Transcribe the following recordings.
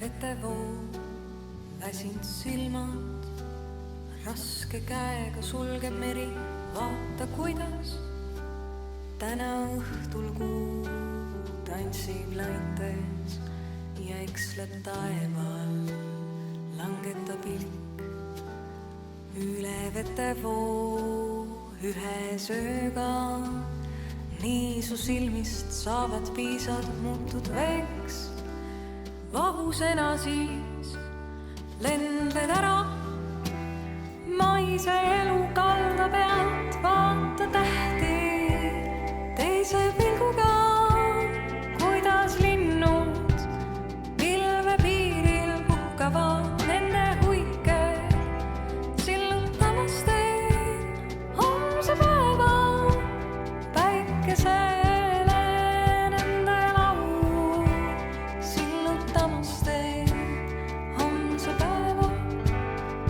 vetevoo, väsinud silmad, raske käega sulgeb meri. Vaata, kuidas täna õhtul kuu tantsib laintes ja eksleb taeval, langeta pilk üle vetevoo ühe sööga. Nii su silmist saavad piisad, muutud veeks. Vahusena siis lendled ära maise elu kalda pealt, vaata tähti teise pilguga, kuidas linnud pilve piiril puhkavad nende huike sillutamas teed homse päeva päikesele nende lau sillutamas teed homse päeva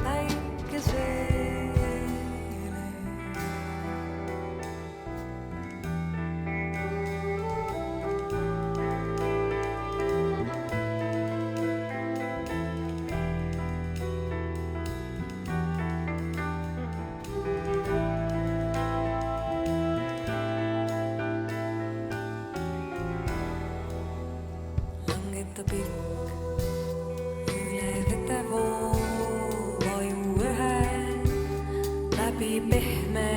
päikesele. Langeta pilk üle vetevoo, vaju ühe läbi pehme